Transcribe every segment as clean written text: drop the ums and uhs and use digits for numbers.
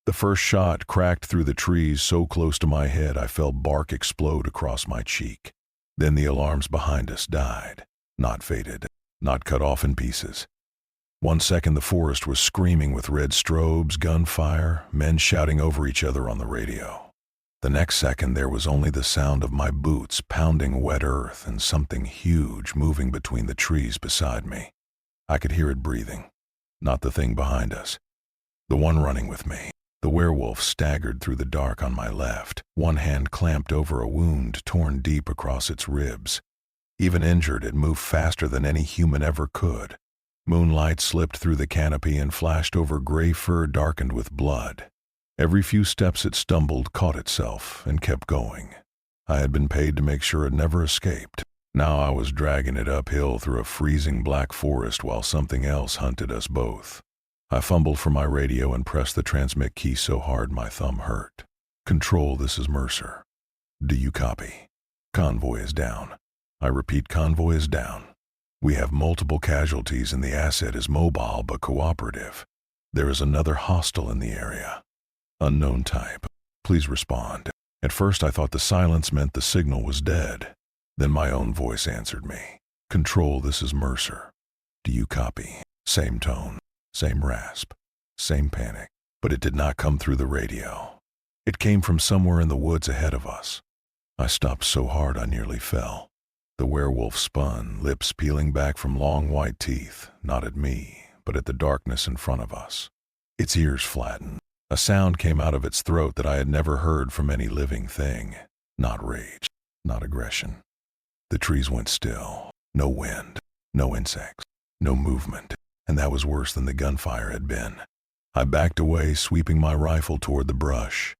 The first shot cracked through the trees so close to my head I felt bark explode across my cheek. Then the alarms behind us died. Not faded, not cut off in pieces. 1 second the forest was screaming with red strobes, gunfire, men shouting over each other on the radio. The next second there was only the sound of my boots pounding wet earth and something huge moving between the trees beside me. I could hear it breathing. Not the thing behind us. The one running with me. The werewolf staggered through the dark on my left, one hand clamped over a wound torn deep across its ribs. Even injured, it moved faster than any human ever could. Moonlight slipped through the canopy and flashed over gray fur darkened with blood. Every few steps it stumbled, caught itself, and kept going. I had been paid to make sure it never escaped. Now I was dragging it uphill through a freezing black forest while something else hunted us both. I fumbled for my radio and pressed the transmit key so hard my thumb hurt. Control, this is Mercer. Do you copy? Convoy is down. I repeat, convoy is down. We have multiple casualties and the asset is mobile but cooperative. There is another hostile in the area. Unknown type. Please respond. At first I thought the silence meant the signal was dead. Then my own voice answered me. Control, this is Mercer. Do you copy? Same tone, same rasp, same panic. But it did not come through the radio. It came from somewhere in the woods ahead of us. I stopped so hard I nearly fell. The werewolf spun, lips peeling back from long white teeth, not at me, but at the darkness in front of us. Its ears flattened. A sound came out of its throat that I had never heard from any living thing. Not rage, not aggression. The trees went still. No wind, no insects, no movement, and that was worse than the gunfire had been. I backed away, sweeping my rifle toward the brush.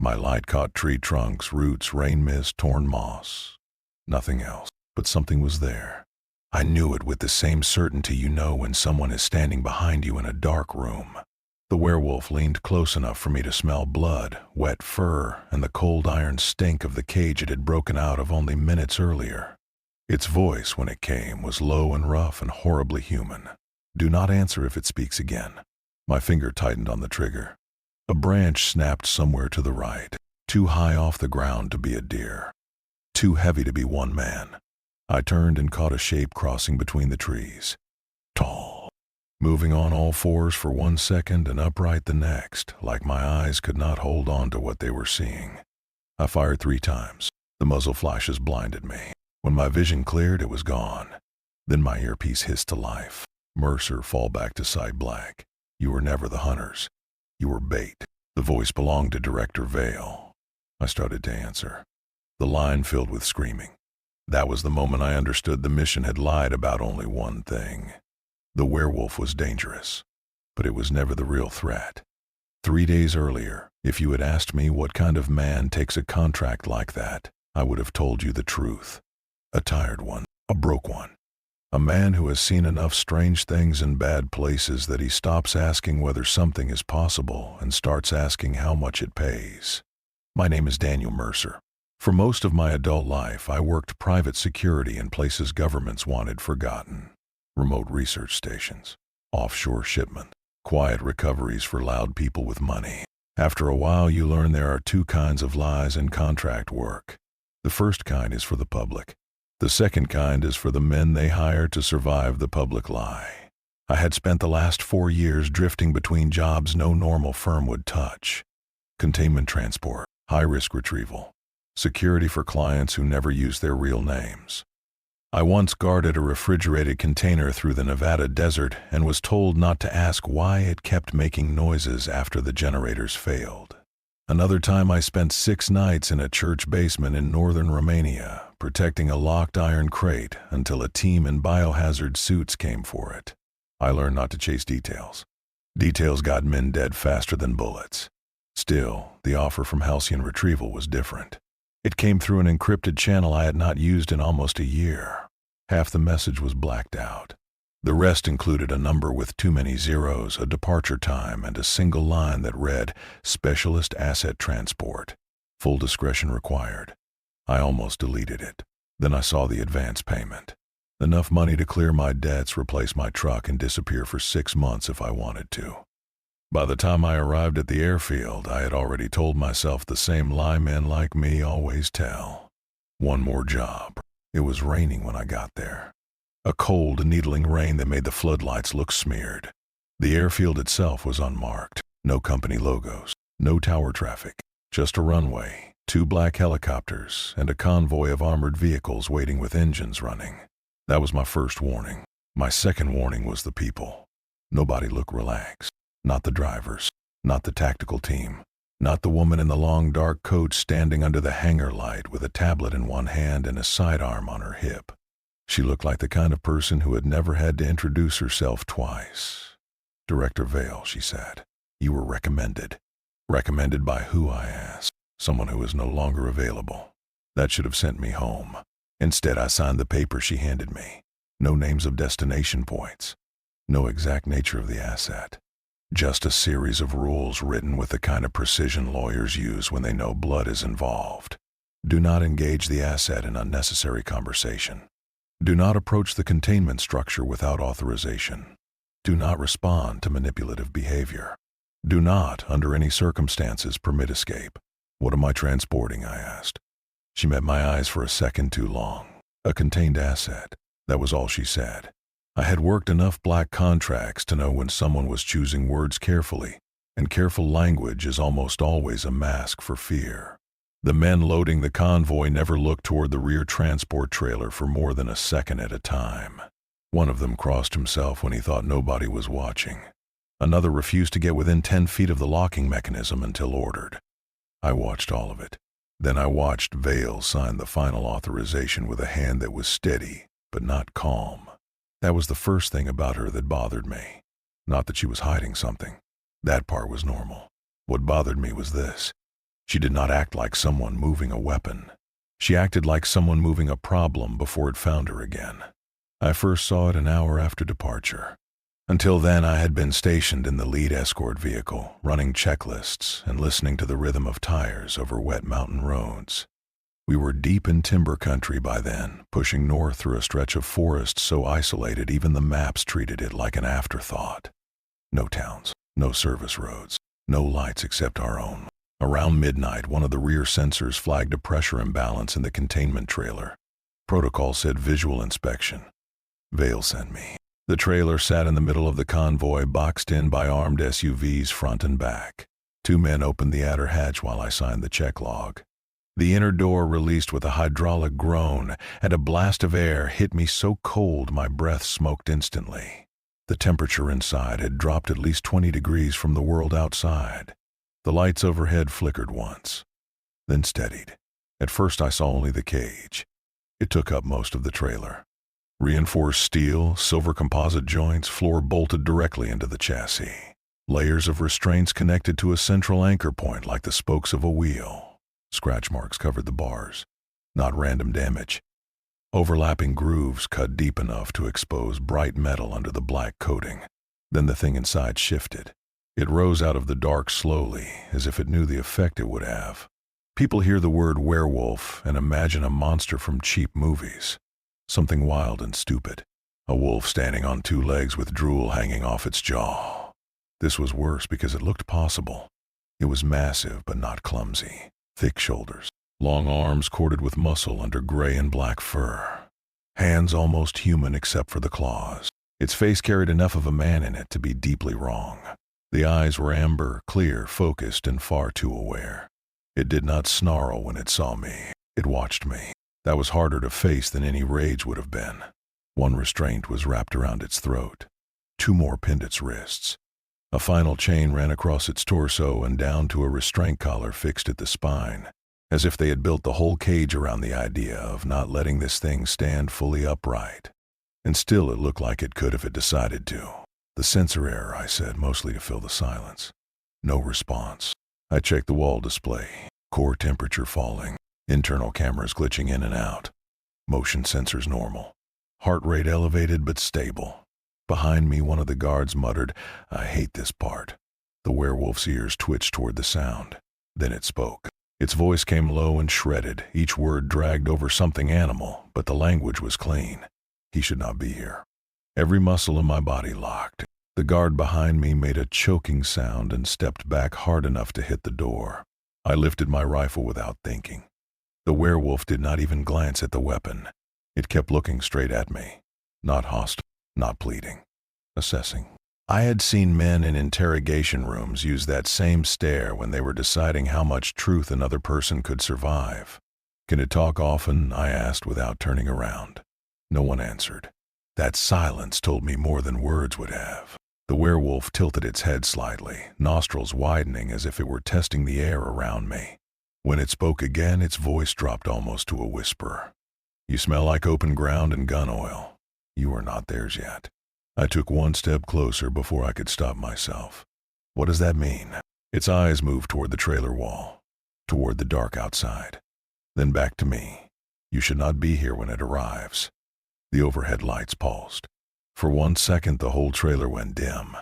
My light caught tree trunks, roots, rain mist, torn moss. Nothing else, but something was there. I knew it with the same certainty you know when someone is standing behind you in a dark room. The werewolf leaned close enough for me to smell blood, wet fur, and the cold iron stink of the cage it had broken out of only minutes earlier. Its voice, when it came, was low and rough and horribly human. Do not answer if it speaks again. My finger tightened on the trigger. A branch snapped somewhere to the right, too high off the ground to be a deer. Too heavy to be one man. I turned and caught a shape crossing between the trees. Tall. Moving on all fours for 1 second and upright the next, like my eyes could not hold on to what they were seeing. I fired 3 times. The muzzle flashes blinded me. When my vision cleared, it was gone. Then my earpiece hissed to life. Mercer, fall back to side black. You were never the hunters. You were bait. The voice belonged to Director Vale. I started to answer. The line filled with screaming. That was the moment I understood the mission had lied about only one thing. The werewolf was dangerous, but it was never the real threat. 3 days earlier, if you had asked me what kind of man takes a contract like that, I would have told you the truth. A tired one, a broke one. A man who has seen enough strange things in bad places that he stops asking whether something is possible and starts asking how much it pays. My name is Daniel Mercer. For most of my adult life, I worked private security in places governments wanted forgotten. Remote research stations, offshore shipment, quiet recoveries for loud people with money. After a while, you learn there are 2 kinds of lies in contract work. The first kind is for the public. The second kind is for the men they hire to survive the public lie. I had spent the last 4 years drifting between jobs no normal firm would touch. Containment transport, high-risk retrieval, security for clients who never use their real names. I once guarded a refrigerated container through the Nevada desert and was told not to ask why it kept making noises after the generators failed. Another time I spent 6 nights in a church basement in northern Romania, protecting a locked iron crate until a team in biohazard suits came for it. I learned not to chase details. Details got men dead faster than bullets. Still, the offer from Halcyon Retrieval was different. It came through an encrypted channel I had not used in almost a year. Half the message was blacked out. The rest included a number with too many zeros, a departure time, and a single line that read, Specialist Asset Transport. Full discretion required. I almost deleted it. Then I saw the advance payment. Enough money to clear my debts, replace my truck, and disappear for 6 months if I wanted to. By the time I arrived at the airfield, I had already told myself the same lie men like me always tell. One more job. It was raining when I got there. A cold, needling rain that made the floodlights look smeared. The airfield itself was unmarked. No company logos. No tower traffic. Just a runway, 2 black helicopters, and a convoy of armored vehicles waiting with engines running. That was my first warning. My second warning was the people. Nobody looked relaxed. Not the drivers. Not the tactical team. Not the woman in the long dark coat standing under the hangar light with a tablet in one hand and a sidearm on her hip. She looked like the kind of person who had never had to introduce herself twice. "Director Vale," she said. "You were recommended." Recommended by who, I asked. Someone who was no longer available. That should have sent me home. Instead, I signed the paper she handed me. No names of destination points. No exact nature of the asset. Just a series of rules written with the kind of precision lawyers use when they know blood is involved. Do not engage the asset in unnecessary conversation. Do not approach the containment structure without authorization. Do not respond to manipulative behavior. Do not, under any circumstances, permit escape. "What am I transporting?" I asked. She met my eyes for a second too long. A contained asset. That was all she said. I had worked enough black contracts to know when someone was choosing words carefully, and careful language is almost always a mask for fear. The men loading the convoy never looked toward the rear transport trailer for more than a second at a time. One of them crossed himself when he thought nobody was watching. Another refused to get within 10 feet of the locking mechanism until ordered. I watched all of it. Then I watched Vale sign the final authorization with a hand that was steady, but not calm. That was the first thing about her that bothered me. Not that she was hiding something. That part was normal. What bothered me was this. She did not act like someone moving a weapon. She acted like someone moving a problem before it found her again. I first saw it an hour after departure. Until then, I had been stationed in the lead escort vehicle, running checklists and listening to the rhythm of tires over wet mountain roads. We were deep in timber country by then, pushing north through a stretch of forest so isolated even the maps treated it like an afterthought. No towns, no service roads, no lights except our own. Around midnight, one of the rear sensors flagged a pressure imbalance in the containment trailer. Protocol said visual inspection. Vale sent me. The trailer sat in the middle of the convoy, boxed in by armed SUVs front and back. 2 men opened the outer hatch while I signed the check log. The inner door released with a hydraulic groan, and a blast of air hit me so cold my breath smoked instantly. The temperature inside had dropped at least 20 degrees from the world outside. The lights overhead flickered once, then steadied. At first I saw only the cage. It took up most of the trailer. Reinforced steel, silver composite joints, floor bolted directly into the chassis. Layers of restraints connected to a central anchor point like the spokes of a wheel. Scratch marks covered the bars. Not random damage. Overlapping grooves cut deep enough to expose bright metal under the black coating. Then the thing inside shifted. It rose out of the dark slowly, as if it knew the effect it would have. People hear the word werewolf and imagine a monster from cheap movies. Something wild and stupid. A wolf standing on 2 legs with drool hanging off its jaw. This was worse because it looked possible. It was massive but not clumsy. Thick shoulders. Long arms corded with muscle under gray and black fur. Hands almost human except for the claws. Its face carried enough of a man in it to be deeply wrong. The eyes were amber, clear, focused, and far too aware. It did not snarl when it saw me. It watched me. That was harder to face than any rage would have been. 1 restraint was wrapped around its throat. 2 more pinned its wrists. A final chain ran across its torso and down to a restraint collar fixed at the spine, as if they had built the whole cage around the idea of not letting this thing stand fully upright. And still it looked like it could if it decided to. "The sensor error," I said, mostly to fill the silence. No response. I checked the wall display. Core temperature falling. Internal cameras glitching in and out. Motion sensors normal. Heart rate elevated but stable. Behind me, one of the guards muttered, "I hate this part." The werewolf's ears twitched toward the sound. Then it spoke. Its voice came low and shredded, each word dragged over something animal, but the language was clean. He should not be here. Every muscle in my body locked. The guard behind me made a choking sound and stepped back hard enough to hit the door. I lifted my rifle without thinking. The werewolf did not even glance at the weapon. It kept looking straight at me. Not hostile, not pleading. Assessing. I had seen men in interrogation rooms use that same stare when they were deciding how much truth another person could survive. "Can it talk often?" I asked without turning around. No one answered. That silence told me more than words would have. The werewolf tilted its head slightly, nostrils widening as if it were testing the air around me. When it spoke again, its voice dropped almost to a whisper. "You smell like open ground and gun oil. You are not theirs yet." I took one step closer before I could stop myself. "What does that mean?" Its eyes moved toward the trailer wall, toward the dark outside, then back to me. "You should not be here when it arrives." The overhead lights pulsed. For 1 second, the whole trailer went dim.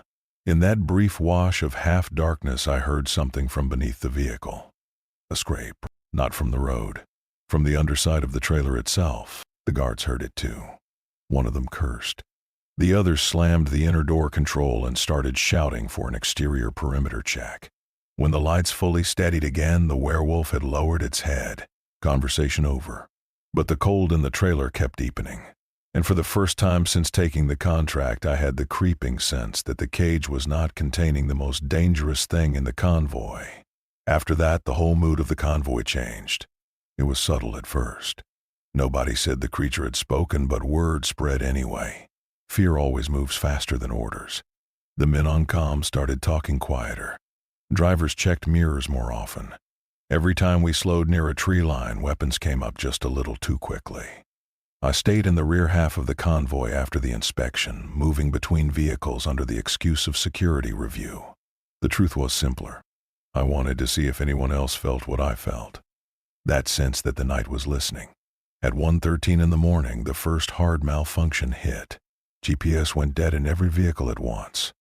In that brief wash of half-darkness, I heard something from beneath the vehicle. A scrape, not from the road, from the underside of the trailer itself. The guards heard it too. One of them cursed. The others slammed the inner door control and started shouting for an exterior perimeter check. When the lights fully steadied again, the werewolf had lowered its head. Conversation over. But the cold in the trailer kept deepening. And for the first time since taking the contract, I had the creeping sense that the cage was not containing the most dangerous thing in the convoy. After that, the whole mood of the convoy changed. It was subtle at first. Nobody said the creature had spoken, but word spread anyway. Fear always moves faster than orders. The men on comm started talking quieter. Drivers checked mirrors more often. Every time we slowed near a tree line, weapons came up just a little too quickly. I stayed in the rear half of the convoy after the inspection, moving between vehicles under the excuse of security review. The truth was simpler. I wanted to see if anyone else felt what I felt. That sense that the night was listening. At 1:13 in the morning, the first hard malfunction hit. GPS went dead in every vehicle at once.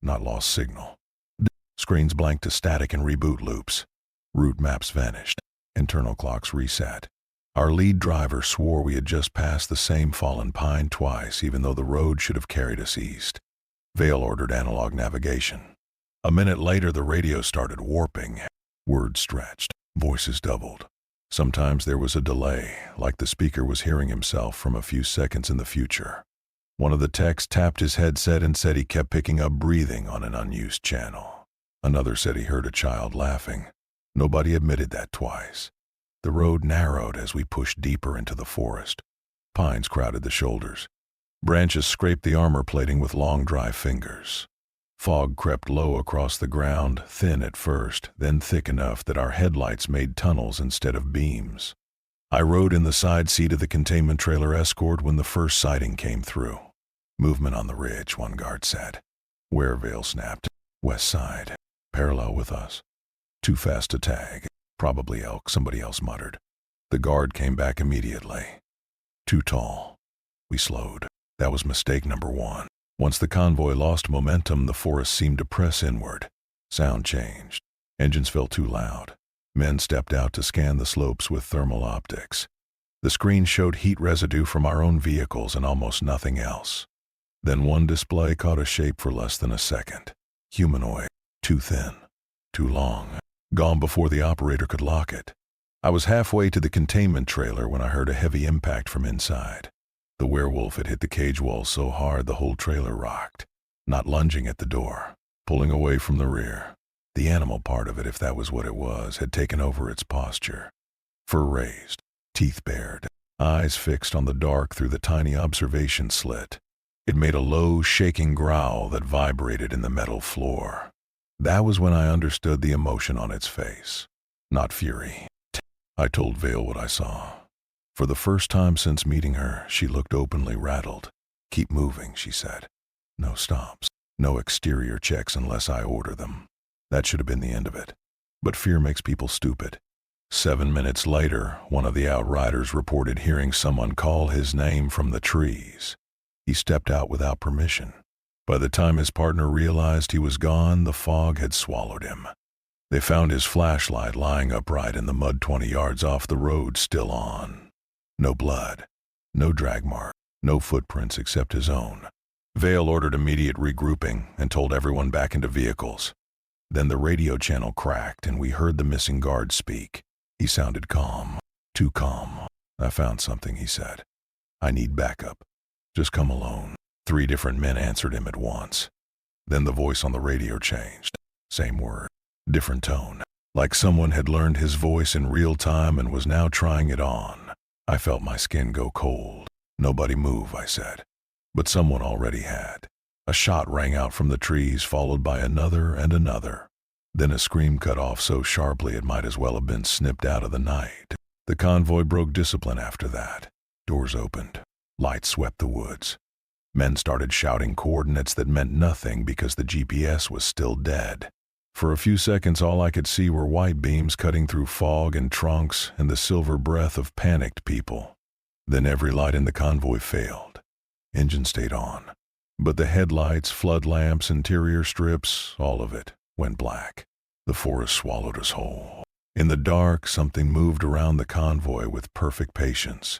Not lost signal. Screens blanked to static and reboot loops. Route maps vanished. Internal clocks reset. Our lead driver swore we had just passed the same fallen pine twice, even though the road should have carried us east. Vale ordered analog navigation. A minute later, the radio started warping. Words stretched. Voices doubled. Sometimes there was a delay, like the speaker was hearing himself from a few seconds in the future. One of the techs tapped his headset and said he kept picking up breathing on an unused channel. Another said he heard a child laughing. Nobody admitted that twice. The road narrowed as we pushed deeper into the forest. Pines crowded the shoulders. Branches scraped the armor plating with long, dry fingers. Fog crept low across the ground, thin at first, then thick enough that our headlights made tunnels instead of beams. I rode in the side seat of the containment trailer escort when the first sighting came through. "Movement on the ridge," one guard said. "Where?" Vale snapped. "West side. Parallel with us. Too fast to tag. Probably elk," somebody else muttered. The guard came back immediately. "Too tall." We slowed. That was mistake number one. Once the convoy lost momentum, the forest seemed to press inward. Sound changed. Engines felt too loud. Men stepped out to scan the slopes with thermal optics. The screen showed heat residue from our own vehicles and almost nothing else. Then one display caught a shape for less than a second. Humanoid. Too thin. Too long. Gone before the operator could lock it. I was halfway to the containment trailer when I heard a heavy impact from inside. The werewolf had hit the cage wall so hard the whole trailer rocked. Not lunging at the door, pulling away from the rear. The animal part of it, if that was what it was, had taken over its posture. Fur raised, teeth bared, eyes fixed on the dark through the tiny observation slit. It made a low, shaking growl that vibrated in the metal floor. That was when I understood the emotion on its face. Not fury. I told Vale what I saw. For the first time since meeting her, she looked openly rattled. "Keep moving," she said. "No stops. No exterior checks unless I order them." That should have been the end of it. But fear makes people stupid. 7 minutes later, one of the outriders reported hearing someone call his name from the trees. He stepped out without permission. By the time his partner realized he was gone, the fog had swallowed him. They found his flashlight lying upright in the mud 20 yards off the road, still on. No blood, no drag mark, no footprints except his own. Vale ordered immediate regrouping and told everyone back into vehicles. Then the radio channel cracked and we heard the missing guard speak. He sounded calm. Too calm. "I found something," he said. "I need backup. Just come alone." 3 different men answered him at once. Then the voice on the radio changed. Same word, different tone. Like someone had learned his voice in real time and was now trying it on. I felt my skin go cold. "Nobody move," I said. But someone already had. A shot rang out from the trees, followed by another and another. Then a scream cut off so sharply it might as well have been snipped out of the night. The convoy broke discipline after that. Doors opened. Lights swept the woods. Men started shouting coordinates that meant nothing because the GPS was still dead. For a few seconds all I could see were white beams cutting through fog and trunks and the silver breath of panicked people. Then every light in the convoy failed. Engine stayed on. But the headlights, flood lamps, interior strips, all of it went black. The forest swallowed us whole. In the dark, something moved around the convoy with perfect patience.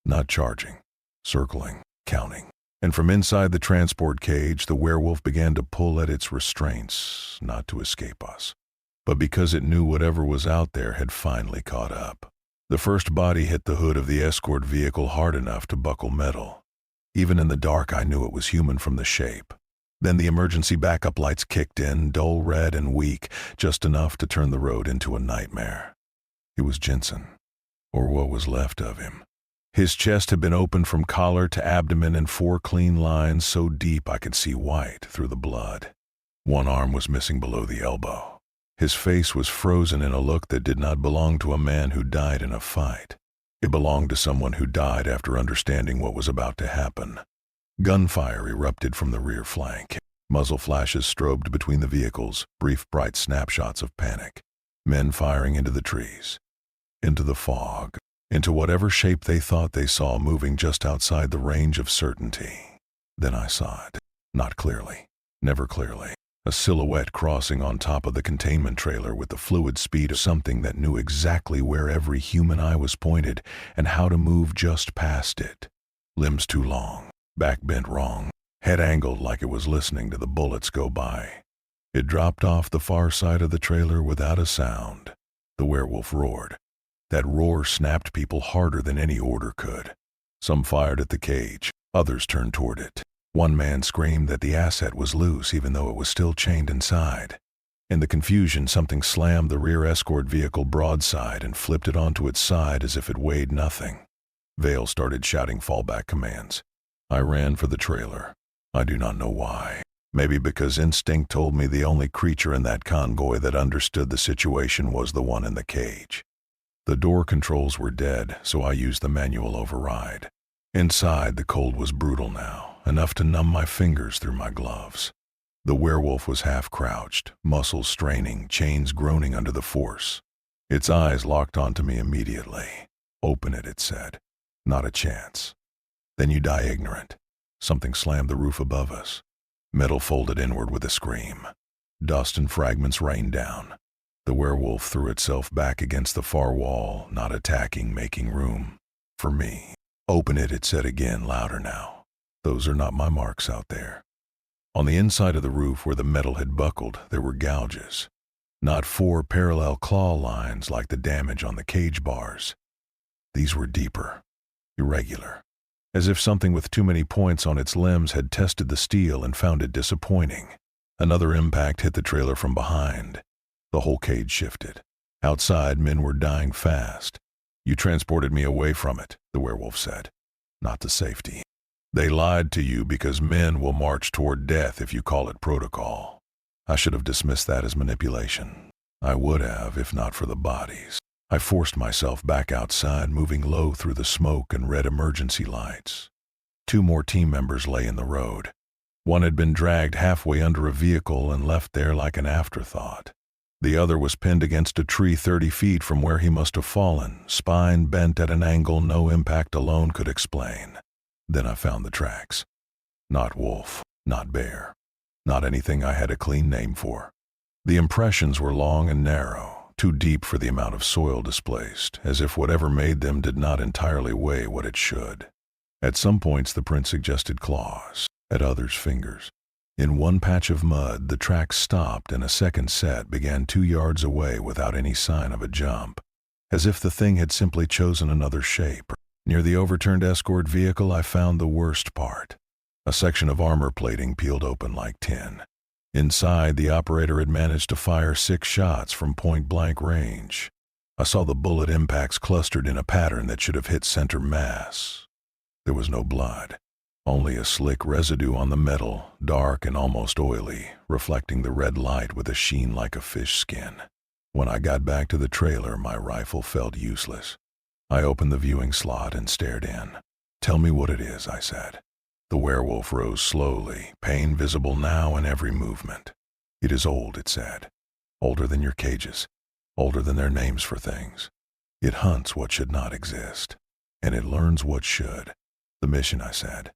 Not charging, circling, counting. And from inside the transport cage, the werewolf began to pull at its restraints, not to escape us, but because it knew whatever was out there had finally caught up. The first body hit the hood of the escort vehicle hard enough to buckle metal. Even in the dark, I knew it was human from the shape. Then the emergency backup lights kicked in, dull red and weak, just enough to turn the road into a nightmare. It was Jensen, or what was left of him. His chest had been opened from collar to abdomen in 4 clean lines so deep I could see white through the blood. One arm was missing below the elbow. His face was frozen in a look that did not belong to a man who died in a fight. It belonged to someone who died after understanding what was about to happen. Gunfire erupted from the rear flank. Muzzle flashes strobed between the vehicles, brief bright snapshots of panic. Men firing into the trees, into the fog, into whatever shape they thought they saw moving just outside the range of certainty. Then I saw it. Not clearly. Never clearly. A silhouette crossing on top of the containment trailer with the fluid speed of something that knew exactly where every human eye was pointed and how to move just past it. Limbs too long, back bent wrong, head angled like it was listening to the bullets go by. It dropped off the far side of the trailer without a sound. The werewolf roared. That roar snapped people harder than any order could. Some fired at the cage, others turned toward it. One man screamed that the asset was loose even though it was still chained inside. In the confusion, something slammed the rear escort vehicle broadside and flipped it onto its side as if it weighed nothing. Vale started shouting fallback commands. I ran for the trailer. I do not know why. Maybe because instinct told me the only creature in that convoy that understood the situation was the one in the cage. The door controls were dead, so I used the manual override. Inside, the cold was brutal now, enough to numb my fingers through my gloves. The werewolf was half-crouched, muscles straining, chains groaning under the force. Its eyes locked onto me immediately. Open it said. Not a chance. Then you die ignorant. Something slammed the roof above us. Metal folded inward with a scream. Dust and fragments rained down. The werewolf threw itself back against the far wall, not attacking, making room. For me. Open it said again, louder now. Those are not my marks out there. On the inside of the roof where the metal had buckled, there were gouges. Not 4 parallel claw lines like the damage on the cage bars. These were deeper, irregular, as if something with too many points on its limbs had tested the steel and found it disappointing. Another impact hit the trailer from behind. The whole cage shifted. Outside, men were dying fast. You transported me away from it, the werewolf said. Not to safety. They lied to you because men will march toward death if you call it protocol. I should have dismissed that as manipulation. I would have, if not for the bodies. I forced myself back outside, moving low through the smoke and red emergency lights. 2 more team members lay in the road. One had been dragged halfway under a vehicle and left there like an afterthought. The other was pinned against a tree 30 feet from where he must have fallen, spine bent at an angle no impact alone could explain. Then I found the tracks. Not wolf, not bear, not anything I had a clean name for. The impressions were long and narrow, too deep for the amount of soil displaced, as if whatever made them did not entirely weigh what it should. At some points the print suggested claws. at others' fingers. In one patch of mud, the track stopped and a second set began 2 yards away without any sign of a jump, as if the thing had simply chosen another shape. Near the overturned escort vehicle, I found the worst part. A section of armor plating peeled open like tin. Inside, the operator had managed to fire 6 shots from point-blank range. I saw the bullet impacts clustered in a pattern that should have hit center mass. There was no blood, only a slick residue on the metal, dark and almost oily, reflecting the red light with a sheen like a fish skin. When I got back to the trailer, my rifle felt useless. I opened the viewing slot and stared in. "Tell me what it is," I said. The werewolf rose slowly, pain visible now in every movement. "It is old," it said. "Older than your cages. Older than their names for things. It hunts what should not exist. And it learns what should." "The mission," I said.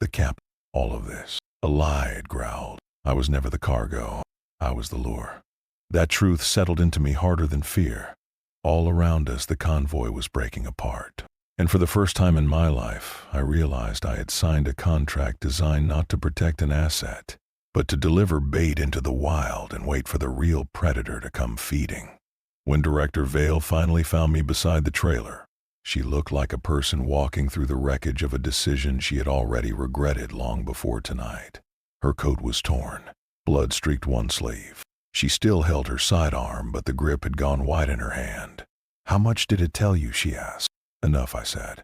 "The cap, all of this." "A lie," it growled. "I was never the cargo. I was the lure." That truth settled into me harder than fear. All around us, the convoy was breaking apart. And for the first time in my life, I realized I had signed a contract designed not to protect an asset, but to deliver bait into the wild and wait for the real predator to come feeding. When Director Vale finally found me beside the trailer, she looked like a person walking through the wreckage of a decision she had already regretted long before tonight. Her coat was torn. Blood streaked one sleeve. She still held her sidearm, but the grip had gone wide in her hand. "How much did it tell you?" she asked. "Enough," I said.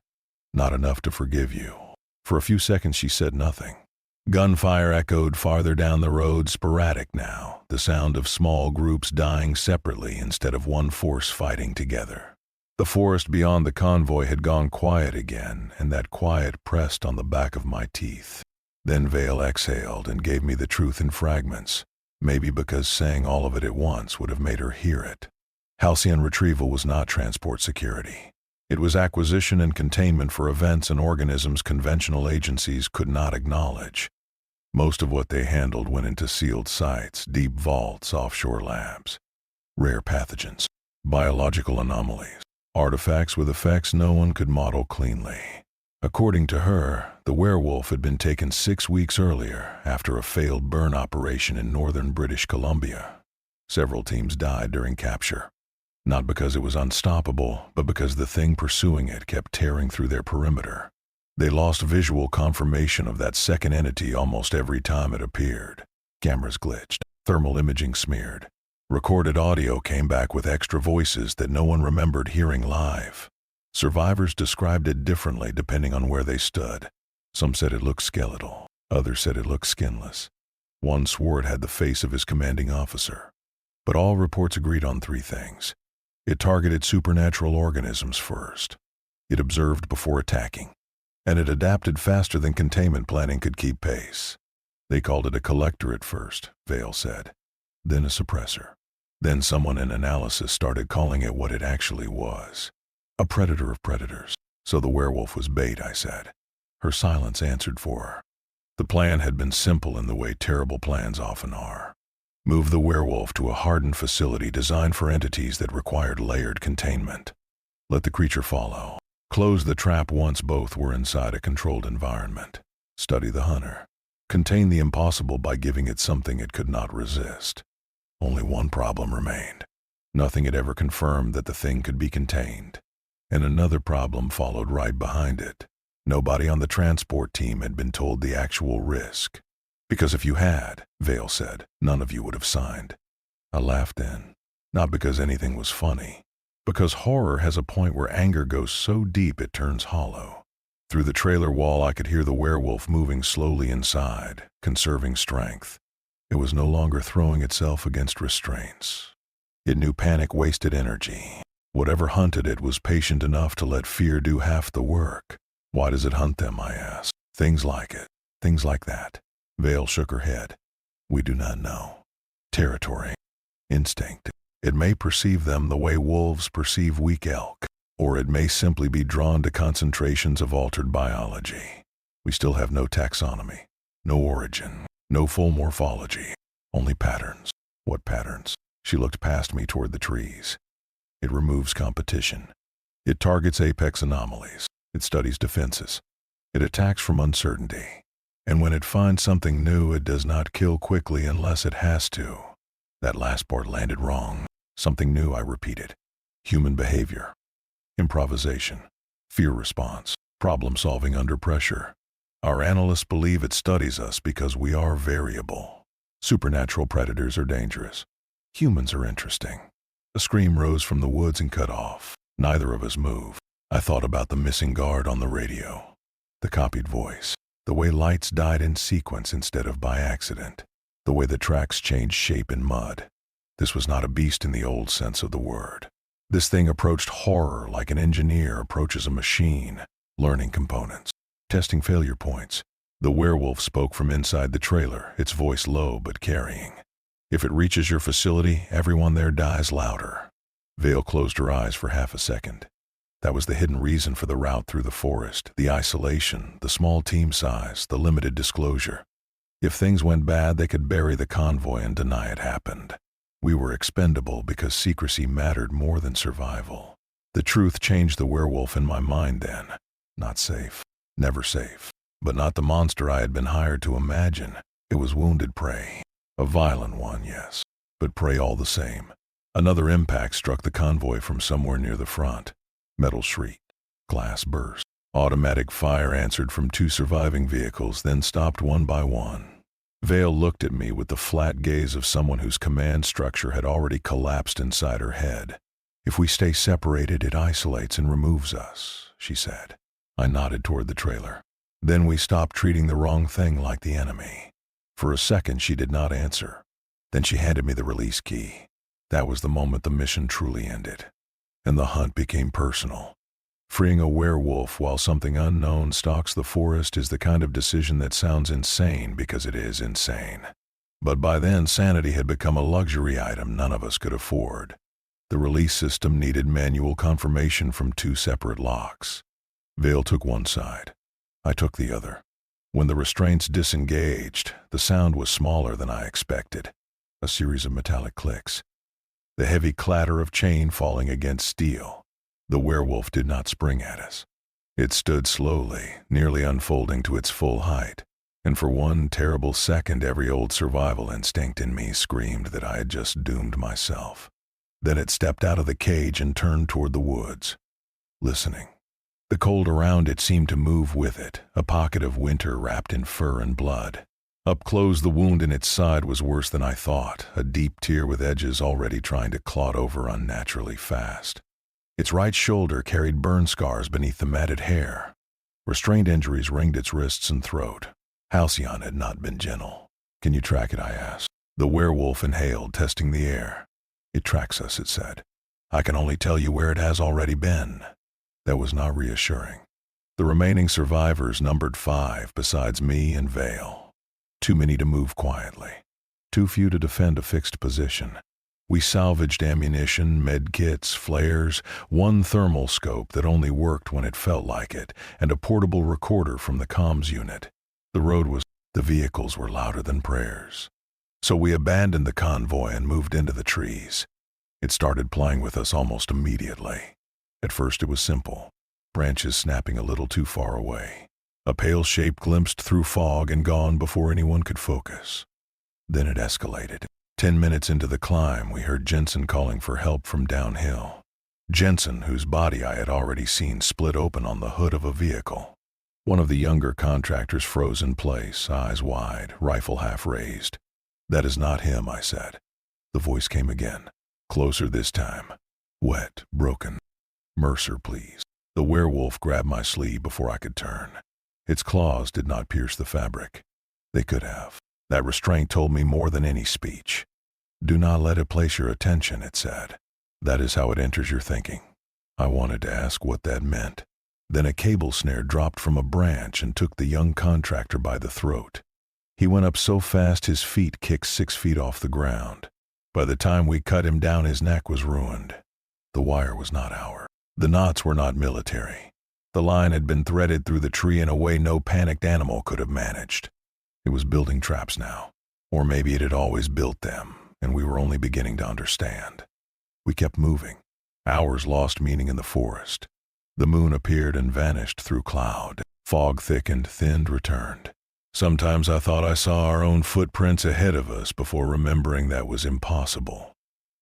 "Not enough to forgive you." For a few seconds she said nothing. Gunfire echoed farther down the road, sporadic now, the sound of small groups dying separately instead of one force fighting together. The forest beyond the convoy had gone quiet again, and that quiet pressed on the back of my teeth. Then Vale exhaled and gave me the truth in fragments, maybe because saying all of it at once would have made her hear it. Halcyon retrieval was not transport security. It was acquisition and containment for events and organisms conventional agencies could not acknowledge. Most of what they handled went into sealed sites, deep vaults, offshore labs. Rare pathogens, biological anomalies, artifacts with effects no one could model cleanly. According to her, the werewolf had been taken 6 weeks earlier after a failed burn operation in northern British Columbia. Several teams died during capture. Not because it was unstoppable, but because the thing pursuing it kept tearing through their perimeter. They lost visual confirmation of that second entity almost every time it appeared. Cameras glitched, thermal imaging smeared. Recorded audio came back with extra voices that no one remembered hearing live. Survivors described it differently depending on where they stood. Some said it looked skeletal, others said it looked skinless. One swore it had the face of his commanding officer. But all reports agreed on 3 things. It targeted supernatural organisms first. It observed before attacking. And it adapted faster than containment planning could keep pace. They called it a collector at first, Vale said. Then a suppressor. Then someone in analysis started calling it what it actually was. A predator of predators. So the werewolf was bait, I said. Her silence answered for her. The plan had been simple in the way terrible plans often are. Move the werewolf to a hardened facility designed for entities that required layered containment. Let the creature follow. Close the trap once both were inside a controlled environment. Study the hunter. Contain the impossible by giving it something it could not resist. Only one problem remained. Nothing had ever confirmed that the thing could be contained. And another problem followed right behind it. Nobody on the transport team had been told the actual risk. Because if you had, Vale said, none of you would have signed. I laughed then, not because anything was funny, because horror has a point where anger goes so deep it turns hollow. Through the trailer wall I could hear the werewolf moving slowly inside, conserving strength. It was no longer throwing itself against restraints. It knew panic wasted energy. Whatever hunted it was patient enough to let fear do half the work. Why does it hunt them, I asked. Things like it, things like that. Vale shook her head. We do not know. Territory. Instinct. It may perceive them the way wolves perceive weak elk, or it may simply be drawn to concentrations of altered biology. We still have no taxonomy, no origin, no full morphology, only patterns. What patterns? She looked past me toward the trees. It removes competition. It targets apex anomalies. It studies defenses. It attacks from uncertainty. And when it finds something new, it does not kill quickly unless it has to. That last part landed wrong. Something new, I repeated. Human behavior. Improvisation. Fear response. Problem solving under pressure. Our analysts believe it studies us because we are variable. Supernatural predators are dangerous. Humans are interesting. A scream rose from the woods and cut off. Neither of us moved. I thought about the missing guard on the radio. The copied voice. The way lights died in sequence instead of by accident. The way the tracks changed shape in mud. This was not a beast in the old sense of the word. This thing approached horror like an engineer approaches a machine, learning components, testing failure points. The werewolf spoke from inside the trailer, its voice low but carrying. If it reaches your facility, everyone there dies louder. Vale closed her eyes for half a second. That was the hidden reason for the route through the forest, the isolation, the small team size, the limited disclosure. If things went bad, they could bury the convoy and deny it happened. We were expendable because secrecy mattered more than survival. The truth changed the werewolf in my mind then. Not safe. Never safe. But not the monster I had been hired to imagine. It was wounded prey. A violent one, yes. But prey all the same. Another impact struck the convoy from somewhere near the front. Metal shrieked. Glass burst. Automatic fire answered from 2 surviving vehicles, then stopped one by one. Vale looked at me with the flat gaze of someone whose command structure had already collapsed inside her head. If we stay separated, it isolates and removes us, she said. I nodded toward the trailer. Then we stopped treating the wrong thing like the enemy. For a second, she did not answer. Then she handed me the release key. That was the moment the mission truly ended. And the hunt became personal. Freeing a werewolf while something unknown stalks the forest is the kind of decision that sounds insane because it is insane. But by then, sanity had become a luxury item none of us could afford. The release system needed manual confirmation from 2 separate locks. Vale took one side. I took the other. When the restraints disengaged, the sound was smaller than I expected. A series of metallic clicks. The heavy clatter of chain falling against steel. The werewolf did not spring at us. It stood slowly, nearly unfolding to its full height, and for one terrible second every old survival instinct in me screamed that I had just doomed myself. Then it stepped out of the cage and turned toward the woods, listening. The cold around it seemed to move with it, a pocket of winter wrapped in fur and blood. Up close, the wound in its side was worse than I thought, a deep tear with edges already trying to clot over unnaturally fast. Its right shoulder carried burn scars beneath the matted hair. Restraint injuries ringed its wrists and throat. Halcyon had not been gentle. Can you track it? I asked. The werewolf inhaled, testing the air. It tracks us, it said. I can only tell you where it has already been. That was not reassuring. The remaining survivors numbered 5 besides me and Vale. Too many to move quietly. Too few to defend a fixed position. We salvaged ammunition, med kits, flares, one thermal scope that only worked when it felt like it, and a portable recorder from the comms unit. The vehicles were louder than prayers. So we abandoned the convoy and moved into the trees. It started playing with us almost immediately. At first it was simple, branches snapping a little too far away. A pale shape glimpsed through fog and gone before anyone could focus. Then it escalated. 10 minutes into the climb, we heard Jensen calling for help from downhill. Jensen, whose body I had already seen split open on the hood of a vehicle. One of the younger contractors froze in place, eyes wide, rifle half raised. That is not him, I said. The voice came again, closer this time. Wet, broken. Mercer, please. The werewolf grabbed my sleeve before I could turn. Its claws did not pierce the fabric. They could have. That restraint told me more than any speech. Do not let it place your attention, it said. That is how it enters your thinking. I wanted to ask what that meant. Then a cable snare dropped from a branch and took the young contractor by the throat. He went up so fast his feet kicked 6 feet off the ground. By the time we cut him down, his neck was ruined. The wire was not ours. The knots were not military. The line had been threaded through the tree in a way no panicked animal could have managed. It was building traps now. Or maybe it had always built them, and we were only beginning to understand. We kept moving. Hours lost meaning in the forest. The moon appeared and vanished through cloud. Fog thickened, thinned, returned. Sometimes I thought I saw our own footprints ahead of us before remembering that was impossible.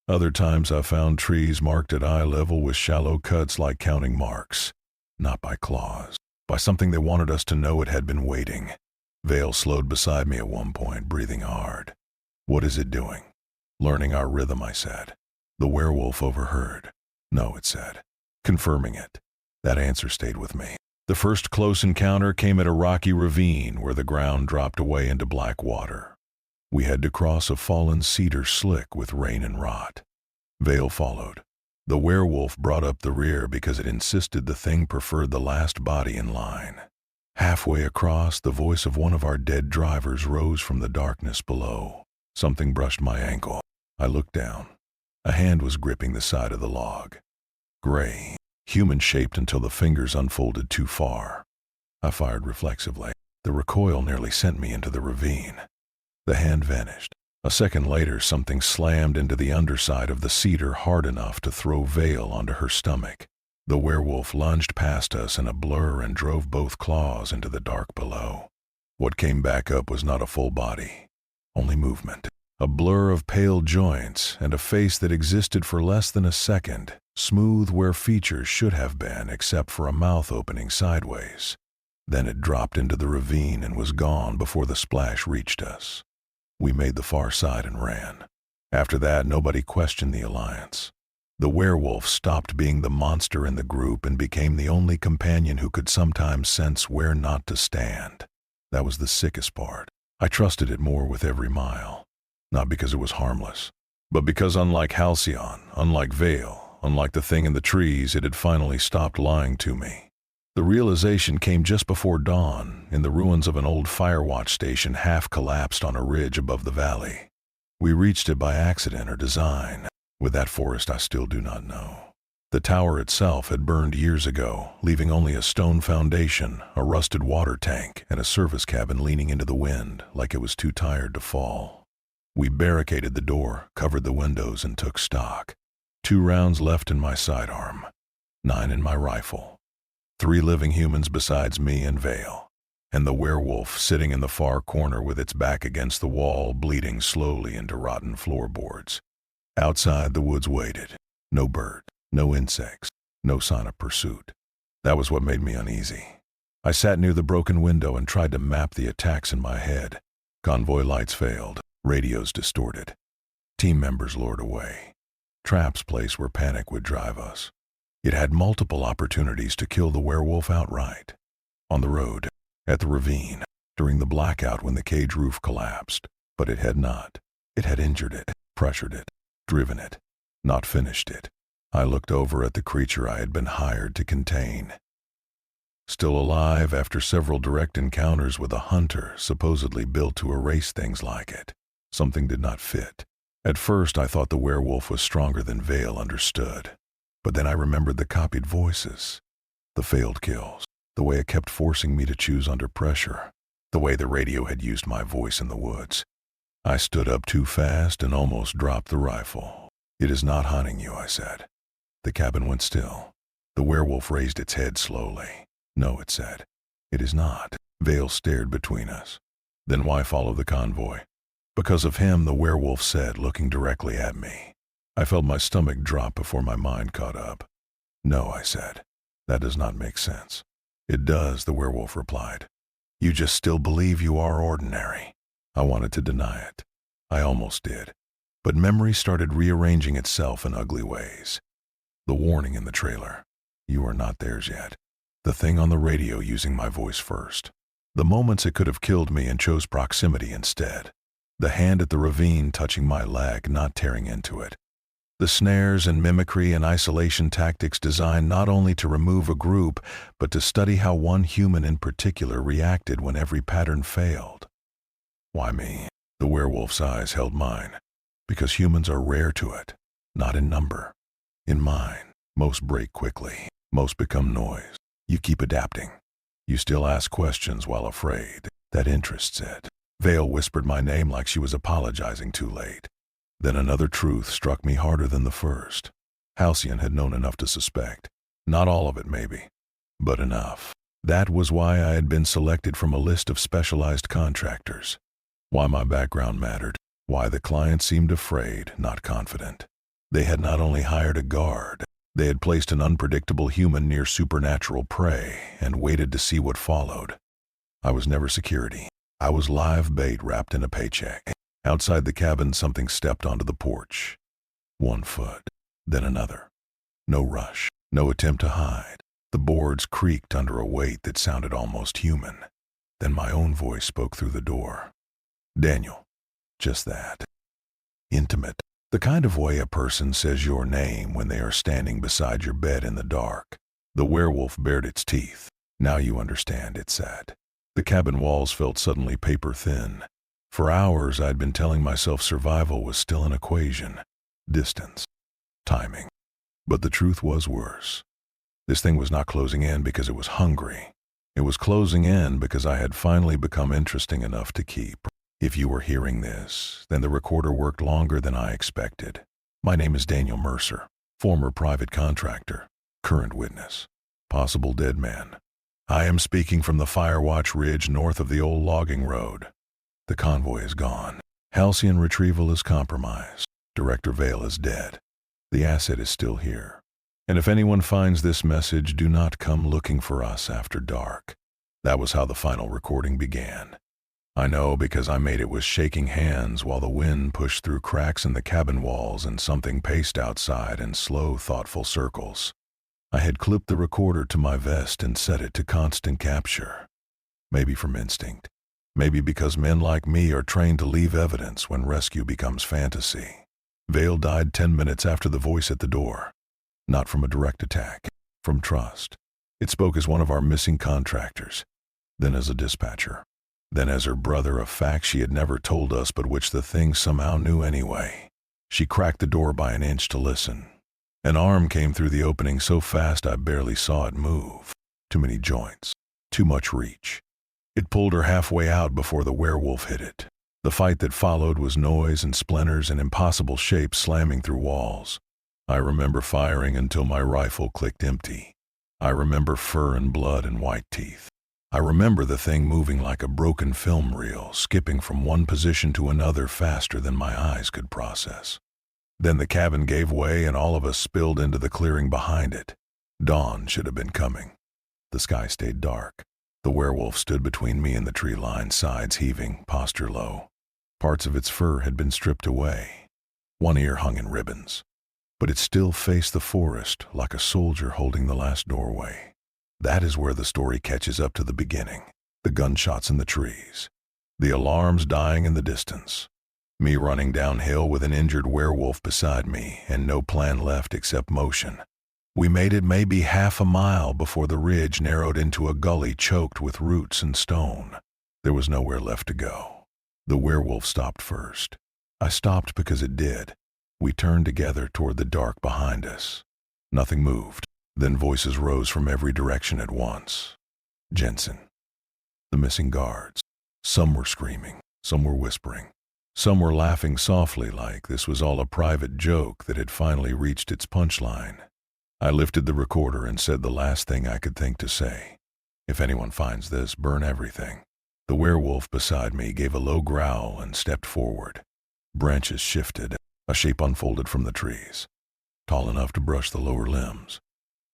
Other times I found trees marked at eye level with shallow cuts like counting marks, not by claws, by something that wanted us to know it had been waiting. Vale slowed beside me at one point, breathing hard. "What is it doing?" "Learning our rhythm," I said. The werewolf overheard. "No," it said, confirming it. That answer stayed with me. The first close encounter came at a rocky ravine where the ground dropped away into black water. We had to cross a fallen cedar slick with rain and rot. Vale followed. The werewolf brought up the rear because it insisted the thing preferred the last body in line. Halfway across, the voice of one of our dead drivers rose from the darkness below. Something brushed my ankle. I looked down. A hand was gripping the side of the log. Gray, human-shaped until the fingers unfolded too far. I fired reflexively. The recoil nearly sent me into the ravine. The hand vanished. A second later, something slammed into the underside of the cedar hard enough to throw Vale onto her stomach. The werewolf lunged past us in a blur and drove both claws into the dark below. What came back up was not a full body, only movement. A blur of pale joints and a face that existed for less than a second, smooth where features should have been except for a mouth opening sideways. Then it dropped into the ravine and was gone before the splash reached us. We made the far side and ran. After that, nobody questioned the alliance. The werewolf stopped being the monster in the group and became the only companion who could sometimes sense where not to stand. That was the sickest part. I trusted it more with every mile. Not because it was harmless, but because unlike Halcyon, unlike Vale, unlike the thing in the trees, it had finally stopped lying to me. The realization came just before dawn, in the ruins of an old firewatch station half collapsed on a ridge above the valley. We reached it by accident or design. With that forest, I still do not know. The tower itself had burned years ago, leaving only a stone foundation, a rusted water tank, and a service cabin leaning into the wind like it was too tired to fall. We barricaded the door, covered the windows, and took stock. 2 rounds left in my sidearm, 9 in my rifle. 3 living humans besides me and Vale, and the werewolf sitting in the far corner with its back against the wall, bleeding slowly into rotten floorboards. Outside, the woods waited. No bird, no insects, no sign of pursuit. That was what made me uneasy. I sat near the broken window and tried to map the attacks in my head. Convoy lights failed, radios distorted. Team members lured away. Traps placed where panic would drive us. It had multiple opportunities to kill the werewolf outright. On the road, at the ravine, during the blackout when the cage roof collapsed. But it had not. It had injured it, pressured it, driven it, not finished it. I looked over at the creature I had been hired to contain. Still alive after several direct encounters with a hunter supposedly built to erase things like it. Something did not fit. At first I thought the werewolf was stronger than Vale understood. But then I remembered the copied voices, the failed kills, the way it kept forcing me to choose under pressure, the way the radio had used my voice in the woods. I stood up too fast and almost dropped the rifle. "It is not hunting you," I said. The cabin went still. The werewolf raised its head slowly. "No," it said. "It is not." Vale stared between us. "Then why follow the convoy?" "Because of him," the werewolf said, looking directly at me. I felt my stomach drop before my mind caught up. "No," I said. "That does not make sense." "It does," the werewolf replied. "You just still believe you are ordinary." I wanted to deny it. I almost did. But memory started rearranging itself in ugly ways. The warning in the trailer. "You are not theirs yet." The thing on the radio using my voice first. The moments it could have killed me and chose proximity instead. The hand at the ravine touching my leg, not tearing into it. The snares and mimicry and isolation tactics designed not only to remove a group, but to study how one human in particular reacted when every pattern failed. Why me? The werewolf's eyes held mine. Because humans are rare to it, not in number. In mine, most break quickly, most become noise. You keep adapting. You still ask questions while afraid. That interests it. Vale whispered my name like she was apologizing too late. Then another truth struck me harder than the first. Halcyon had known enough to suspect. Not all of it, maybe, but enough. That was why I had been selected from a list of specialized contractors. Why my background mattered. Why the client seemed afraid, not confident. They had not only hired a guard, they had placed an unpredictable human near supernatural prey and waited to see what followed. I was never security. I was live bait wrapped in a paycheck. Outside the cabin, something stepped onto the porch. 1 foot, then another. No rush, no attempt to hide. The boards creaked under a weight that sounded almost human. Then my own voice spoke through the door. Daniel. Just that. Intimate. The kind of way a person says your name when they are standing beside your bed in the dark. The werewolf bared its teeth. Now you understand, it said. The cabin walls felt suddenly paper thin. For hours I'd been telling myself survival was still an equation. Distance. Timing. But the truth was worse. This thing was not closing in because it was hungry. It was closing in because I had finally become interesting enough to keep. If you were hearing this, then the recorder worked longer than I expected. My name is Daniel Mercer, former private contractor, current witness, possible dead man. I am speaking from the Firewatch Ridge north of the old logging road. The convoy is gone. Halcyon retrieval is compromised. Director Vale is dead. The asset is still here. And if anyone finds this message, do not come looking for us after dark. That was how the final recording began. I know because I made it with shaking hands while the wind pushed through cracks in the cabin walls and something paced outside in slow, thoughtful circles. I had clipped the recorder to my vest and set it to constant capture. Maybe from instinct. Maybe because men like me are trained to leave evidence when rescue becomes fantasy. Vale died 10 minutes after the voice at the door. Not from a direct attack, from trust. It spoke as one of our missing contractors, then as a dispatcher, then as her brother, a fact she had never told us but which the thing somehow knew anyway. She cracked the door by an inch to listen. An arm came through the opening so fast I barely saw it move. Too many joints, too much reach. It pulled her halfway out before the werewolf hit it. The fight that followed was noise and splinters and impossible shapes slamming through walls. I remember firing until my rifle clicked empty. I remember fur and blood and white teeth. I remember the thing moving like a broken film reel, skipping from one position to another faster than my eyes could process. Then the cabin gave way and all of us spilled into the clearing behind it. Dawn should have been coming. The sky stayed dark. The werewolf stood between me and the tree line, sides heaving, posture low. Parts of its fur had been stripped away. One ear hung in ribbons. But it still faced the forest like a soldier holding the last doorway. That is where the story catches up to the beginning. The gunshots in the trees. The alarms dying in the distance. Me running downhill with an injured werewolf beside me and no plan left except motion. We made it maybe half a mile before the ridge narrowed into a gully choked with roots and stone. There was nowhere left to go. The werewolf stopped first. I stopped because it did. We turned together toward the dark behind us. Nothing moved. Then voices rose from every direction at once. Jensen. The missing guards. Some were screaming. Some were whispering. Some were laughing softly like this was all a private joke that had finally reached its punchline. I lifted the recorder and said the last thing I could think to say. If anyone finds this, burn everything. The werewolf beside me gave a low growl and stepped forward. Branches shifted. A shape unfolded from the trees, tall enough to brush the lower limbs.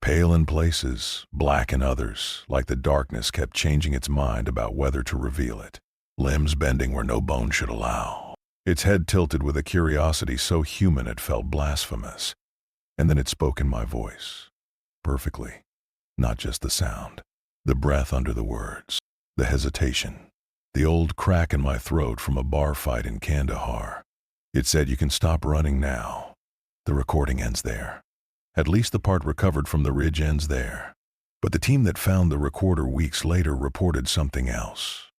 Pale in places, black in others, like the darkness kept changing its mind about whether to reveal it. Limbs bending where no bone should allow. Its head tilted with a curiosity so human it felt blasphemous. And then it spoke in my voice. Perfectly. Not just the sound. The breath under the words. The hesitation. The old crack in my throat from a bar fight in Kandahar. It said, "You can stop running now. The recording ends there." At least the part recovered from the ridge ends there. But the team that found the recorder weeks later reported something else.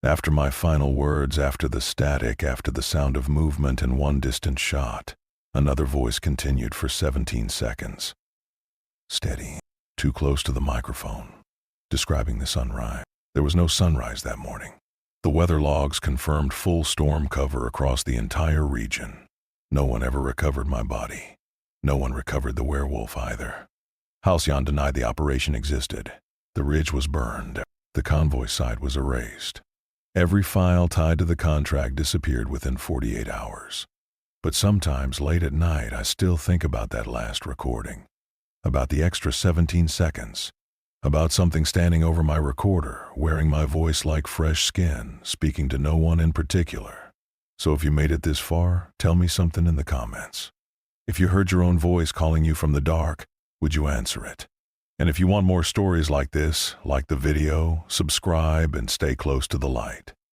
After my final words, after the static, after the sound of movement and one distant shot, another voice continued for 17 seconds. Steady, too close to the microphone, describing the sunrise. There was no sunrise that morning. The weather logs confirmed full storm cover across the entire region. No one ever recovered my body. No one recovered the werewolf either. Halcyon denied the operation existed. The ridge was burned. The convoy site was erased. Every file tied to the contract disappeared within 48 hours. But sometimes late at night, I still think about that last recording. About the extra 17 seconds. About something standing over my recorder, wearing my voice like fresh skin, speaking to no one in particular. So if you made it this far, tell me something in the comments. If you heard your own voice calling you from the dark, would you answer it? And if you want more stories like this, like the video, subscribe and stay close to the light.